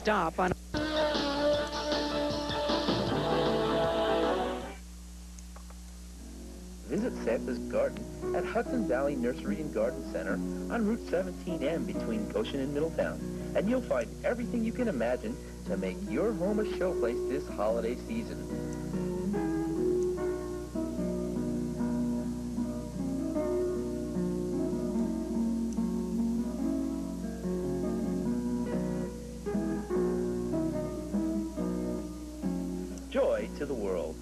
stop on... Visit Santa's Garden at Hudson Valley Nursery and Garden Center on Route 17M between Goshen and Middletown, and you'll find everything you can imagine to make your home a showplace this holiday season. Joy to the world.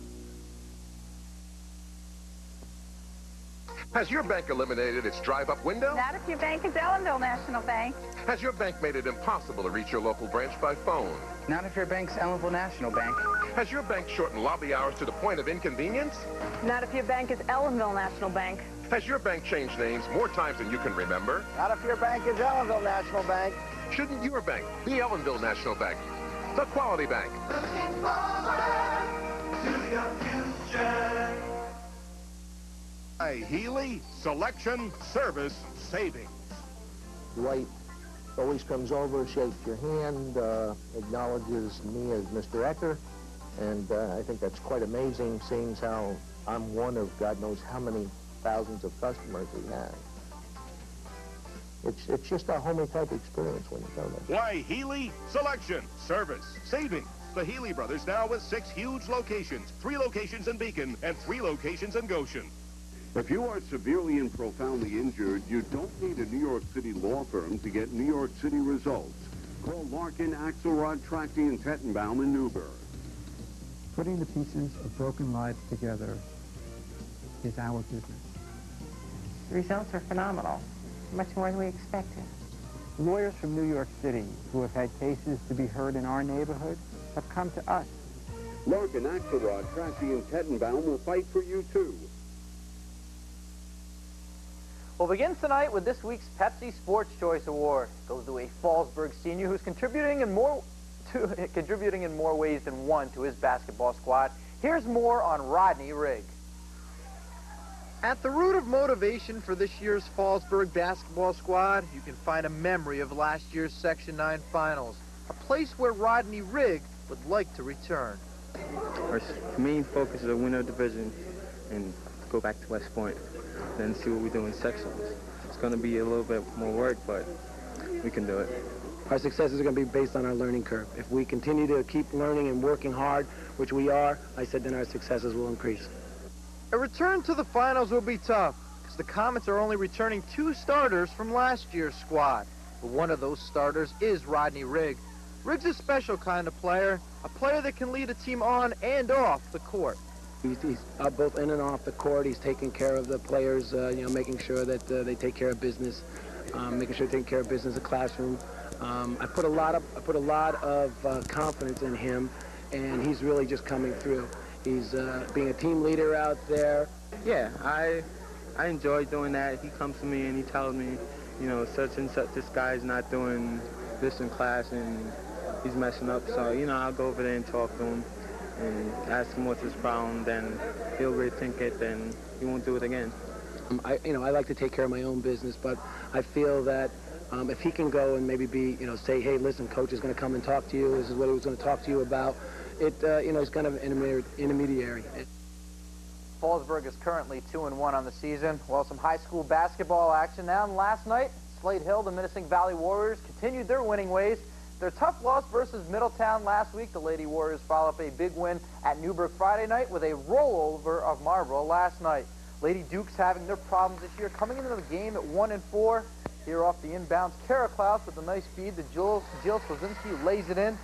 Has your bank eliminated its drive-up window? Not if your bank is Ellenville National Bank. Has your bank made it impossible to reach your local branch by phone? Not if your bank's Ellenville National Bank. Has your bank shortened lobby hours to the point of inconvenience? Not if your bank is Ellenville National Bank. Has your bank changed names more times than you can remember? Not if your bank is Ellenville National Bank. Shouldn't your bank be Ellenville National Bank, the quality bank? Looking forward to your future. Healy, selection, service, savings. Dwight always comes over, shakes your hand, acknowledges me as Mr. Ecker, and I think that's quite amazing, seeing how I'm one of God knows how many thousands of customers we have. It's just a homey type experience when you go there. Why, Healy, selection, service, savings. The Healy brothers now with 6 huge locations, 3 locations in Beacon and 3 locations in Goshen. If you are severely and profoundly injured, you don't need a New York City law firm to get New York City results. Call Larkin, Axelrod, Trachte, and Tettenbaum in Newburgh. Putting the pieces of broken lives together is our business. The results are phenomenal, much more than we expected. Lawyers from New York City who have had cases to be heard in our neighborhood have come to us. Larkin, Axelrod, Trachte, and Tettenbaum will fight for you, too. Well, begins tonight with this week's Pepsi Sports Choice Award. It goes to a Fallsburg senior who's contributing in more ways than one to his basketball squad. Here's more on Rodney Rigg. At the root of motivation for this year's Fallsburg basketball squad, you can find a memory of last year's Section 9 finals, a place where Rodney Rigg would like to return. Our main focus is to win our division and go back to West Point. Then see what we do in sectionals. It's going to be a little bit more work, but we can do it. Our successes are going to be based on our learning curve. If we continue to keep learning and working hard, which we are, I said then our successes will increase. A return to the finals will be tough, because the Comets are only returning 2 starters from last year's squad. But one of those starters is Rodney Rigg. Rigg's a special kind of player, a player that can lead a team on and off the court. He's both in and off the court. He's taking care of the players, making sure that they take care of business, making sure they take care of business in the classroom. I put a lot of confidence in him, and he's really just coming through. He's being a team leader out there. Yeah, I enjoy doing that. He comes to me and he tells me, such and such, this guy's not doing this in class and he's messing up. So, I'll go over there and talk to him and ask him what's his problem, then he'll rethink it, then he won't do it again. I like to take care of my own business, but I feel that if he can go and maybe say, hey, listen, coach is going to come and talk to you, this is what he was going to talk to you about, he's kind of an intermediary. Fallsburg is currently 2-1 on the season. Well, some high school basketball action now. And last night, Slade Hill, the Menacing Valley Warriors, continued their winning ways. Their tough loss versus Middletown last week, the Lady Warriors follow up a big win at Newburgh Friday night with a rollover of Marlboro last night. Lady Dukes having their problems this year, coming into the game at 1-4. Here off the inbounds, Kara Klaus with a nice feed to Jill Slazinski, lays it in.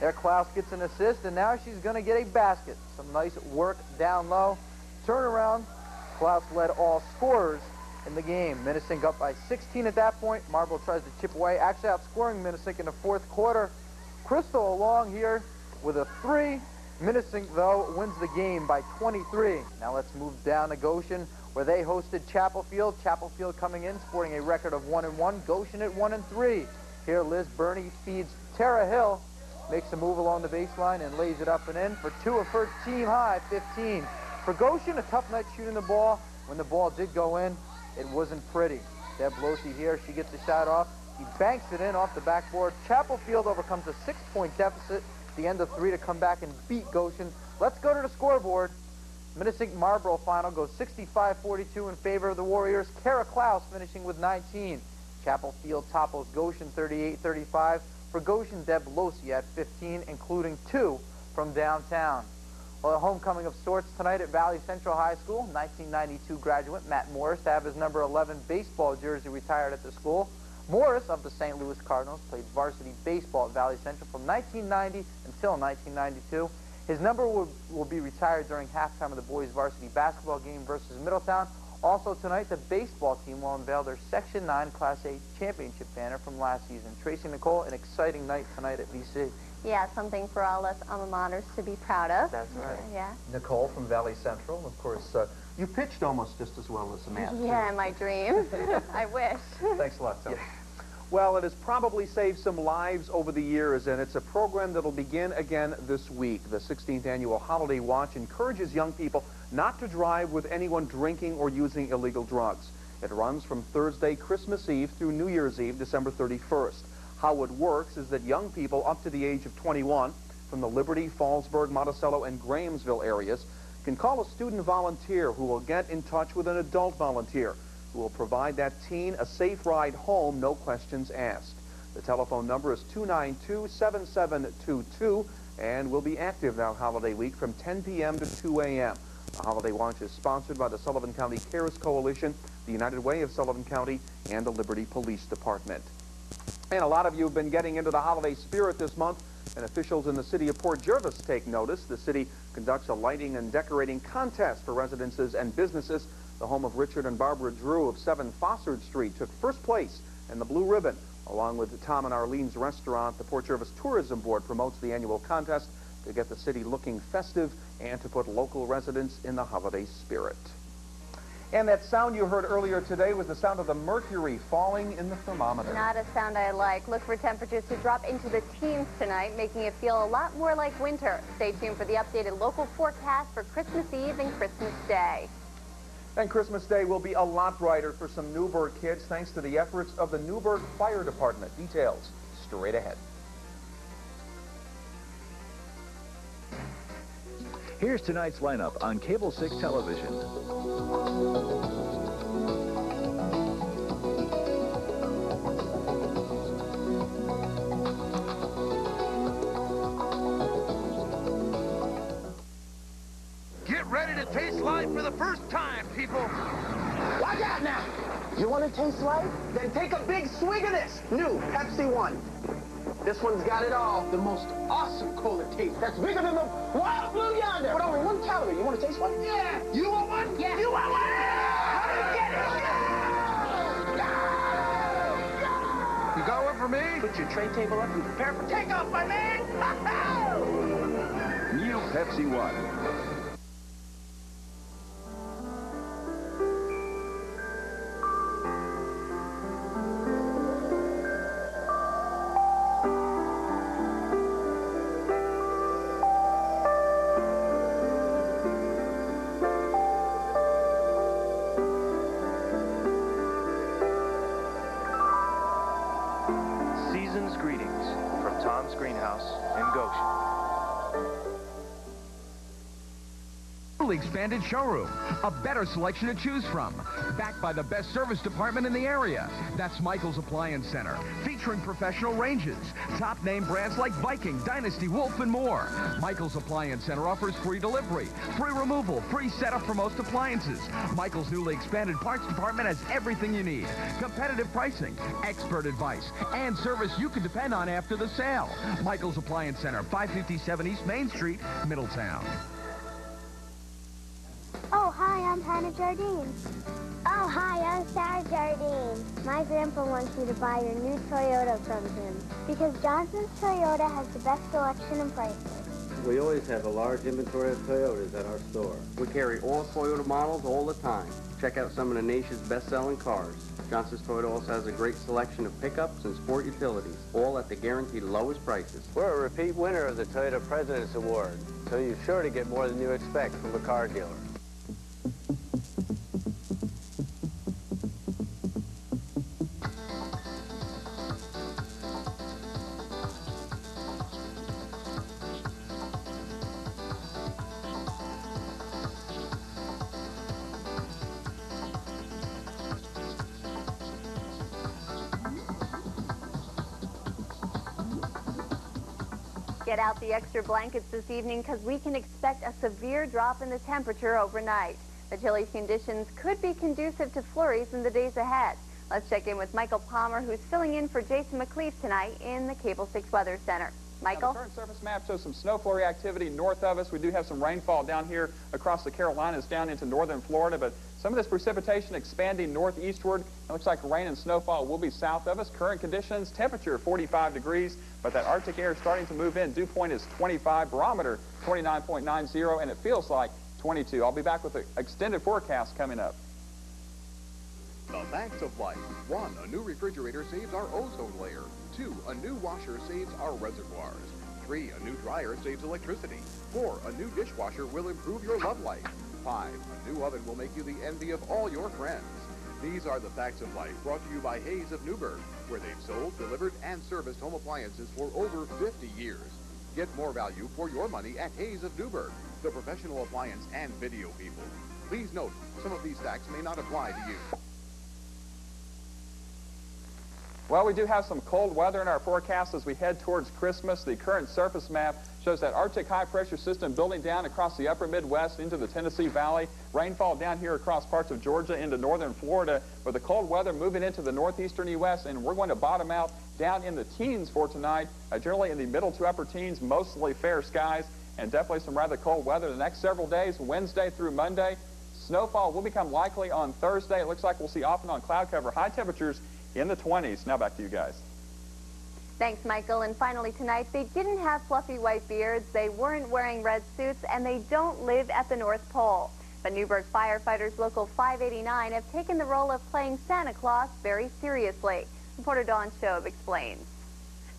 There Klaus gets an assist, and now she's going to get a basket. Some nice work down low. Turnaround, Klaus led all scorers in the game. Menacing up by 16 at that point. Marlboro tries to chip away, actually outscoring Menacing in the 4th quarter. Crystal along here with a 3. Menacing, though, wins the game by 23. Now let's move down to Goshen, where they hosted Chapelfield. Chapelfield coming in, sporting a record of 1-1. Goshen at 1-3. Here Liz Burney feeds Tara Hill, makes a move along the baseline and lays it up and in for 2 of her team high, 15. For Goshen, a tough night shooting the ball. When the ball did go in, it wasn't pretty. Deb Losey here, she gets the shot off. He banks it in off the backboard. Chapel Field overcomes a 6-point deficit at the end of 3 to come back and beat Goshen. Let's go to the scoreboard. Minisink-Marlboro final goes 65-42 in favor of the Warriors. Kara Klaus finishing with 19. Chapel Field topples Goshen 38-35. For Goshen, Deb Losi at 15, including 2 from downtown. Well, a homecoming of sorts tonight at Valley Central High School. 1992 graduate Matt Morris to have his number 11 baseball jersey retired at the school. Morris of the St. Louis Cardinals played varsity baseball at Valley Central from 1990 until 1992. His number will be retired during halftime of the boys varsity basketball game versus Middletown. Also tonight, the baseball team will unveil their Section 9 Class A championship banner from last season. Tracy Nicole, an exciting night tonight at VC. Yeah, something for all us alma maters to be proud of. That's right. Yeah. Nicole from Valley Central, of course. You pitched almost just as well as Samantha. Yeah, my dream. I wish. Thanks a lot, Tony. Yeah. Well, it has probably saved some lives over the years, and it's a program that'll begin again this week. The 16th Annual Holiday Watch encourages young people not to drive with anyone drinking or using illegal drugs. It runs from Thursday, Christmas Eve, through New Year's Eve, December 31st. How it works is that young people up to the age of 21 from the Liberty, Fallsburg, Monticello, and Grahamsville areas can call a student volunteer who will get in touch with an adult volunteer who will provide that teen a safe ride home, no questions asked. The telephone number is 292-7722 and will be active now holiday week from 10 p.m. to 2 a.m. The Holiday Watch is sponsored by the Sullivan County Cares Coalition, the United Way of Sullivan County, and the Liberty Police Department. And a lot of you have been getting into the holiday spirit this month, and officials in the city of Port Jervis take notice. The city conducts a lighting and decorating contest for residences and businesses. The home of Richard and Barbara Drew of 7 Fossard Street took first place in the Blue Ribbon. Along with Tom and Arlene's restaurant, the Port Jervis Tourism Board promotes the annual contest to get the city looking festive and to put local residents in the holiday spirit. And that sound you heard earlier today was the sound of the mercury falling in the thermometer. Not a sound I like. Look for temperatures to drop into the teens tonight, making it feel a lot more like winter. Stay tuned for the updated local forecast for Christmas Eve and Christmas Day. And Christmas Day will be a lot brighter for some Newburgh kids thanks to the efforts of the Newburgh Fire Department. Details straight ahead. Here's tonight's lineup on Cable 6 television. Get ready to taste life for the first time, people. Watch out now. You want to taste life? Then take a big swig of this new Pepsi One. This one's got it all. The most awesome cola taste that's bigger than the wild blue yonder. But only 1 calorie. You want to taste one? Yeah. You want one? Yeah. You want one? How do you get it? You got one for me? Put your tray table up and prepare for takeoff, my man. New Pepsi One. Season's greetings from Tom's Greenhouse in Goshen. Expanded showroom, a better selection to choose from, backed by the best service department in the area. That's Michael's Appliance Center, featuring professional ranges, top name brands like Viking, Dynasty, Wolf, and more. Michael's Appliance Center offers free delivery, free removal, free setup for most appliances. Michael's newly expanded parts department has everything you need, competitive pricing, expert advice, and service you can depend on after the sale. Michael's Appliance Center, 557 East Main Street, Middletown. Oh, hi, I'm Hannah Jardine. Oh, hi, I'm Sarah Jardine. My grandpa wants you to buy your new Toyota from him because Johnson's Toyota has the best selection and prices. We always have a large inventory of Toyotas at our store. We carry all Toyota models all the time. Check out some of the nation's best-selling cars. Johnson's Toyota also has a great selection of pickups and sport utilities, all at the guaranteed lowest prices. We're a repeat winner of the Toyota President's Award, so you're sure to get more than you expect from a car dealer. Get out the extra blankets this evening because we can expect a severe drop in the temperature overnight. The chilly conditions could be conducive to flurries in the days ahead. Let's check in with Michael Palmer, who's filling in for Jason McLeaf tonight in the Cable 6 Weather Center. Michael? The current surface map shows some snow flurry activity north of us. We do have some rainfall down here across the Carolinas down into northern Florida, but some of this precipitation expanding northeastward. It looks like rain and snowfall will be south of us. Current conditions, temperature 45 degrees, but that Arctic air starting to move in. Dew point is 25, barometer 29.90, and it feels like 22. I'll be back with an extended forecast coming up. The facts of life. 1, a new refrigerator saves our ozone layer. 2, a new washer saves our reservoirs. 3, a new dryer saves electricity. 4, a new dishwasher will improve your love life. 5, a new oven will make you the envy of all your friends. These are the facts of life brought to you by Hayes of Newburgh, where they've sold, delivered, and serviced home appliances for over 50 years. Get more value for your money at Hayes of Newburgh, the professional appliance and video people. Please note, some of these facts may not apply to you. Well, we do have some cold weather in our forecast as we head towards Christmas. The current surface map shows that Arctic high-pressure system building down across the upper Midwest into the Tennessee Valley. Rainfall down here across parts of Georgia into northern Florida, with the cold weather moving into the northeastern U.S., and we're going to bottom out down in the teens for tonight, generally in the middle to upper teens, mostly fair skies, and definitely some rather cold weather the next several days, Wednesday through Monday. Snowfall will become likely on Thursday. It looks like we'll see off and on cloud cover. High temperatures in the 20s. Now back to you guys. Thanks, Michael. And finally tonight, they didn't have fluffy white beards, they weren't wearing red suits, and they don't live at the North Pole. But Newburgh firefighters Local 589 have taken the role of playing Santa Claus very seriously. Reporter Dawn Shobe explains.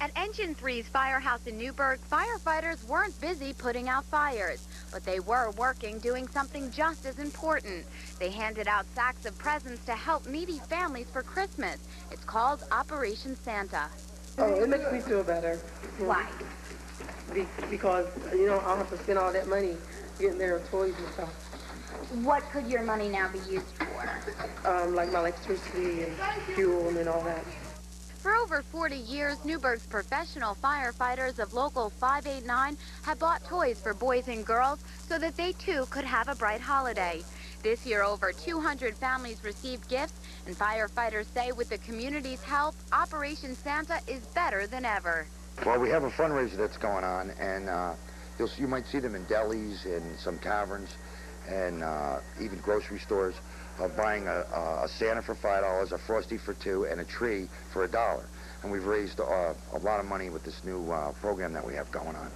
At Engine 3's firehouse in Newburgh, firefighters weren't busy putting out fires, but they were working doing something just as important. They handed out sacks of presents to help needy families for Christmas. It's called Operation Santa. Oh, it makes me feel better. Why? Because, you know, I don't have to spend all that money getting their toys and stuff. What could your money now be used for? Like my electricity and fuel and all that. For over 40 years, Newburgh's professional firefighters of Local 589 have bought toys for boys and girls so that they too could have a bright holiday. This year, over 200 families received gifts, and firefighters say with the community's help, Operation Santa is better than ever. Well, we have a fundraiser that's going on, and you might see them in delis, in some taverns, and even grocery stores. Buying a Santa for $5, a Frosty for $2, and a tree for $1. And we've raised a lot of money with this new program that we have going on.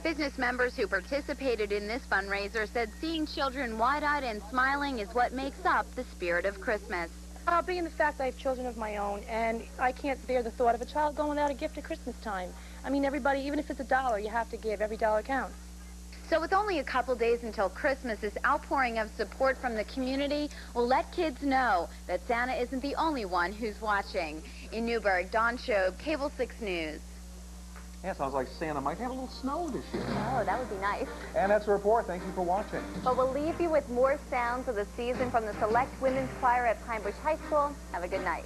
Business members who participated in this fundraiser said seeing children wide-eyed and smiling is what makes up the spirit of Christmas. Being the fact I have children of my own, and I can't bear the thought of a child going without a gift at Christmas time. I mean, everybody, even if it's $1, you have to give. Every dollar counts. So with only a couple days until Christmas, this outpouring of support from the community will let kids know that Santa isn't the only one who's watching. In Newburgh, Dawn Shobe, Cable 6 News. Yeah, sounds like Santa might have a little snow this year. Oh, that would be nice. And that's a report. Thank you for watching. But we'll leave you with more sounds of the season from the Select Women's Choir at Pine Bush High School. Have a good night.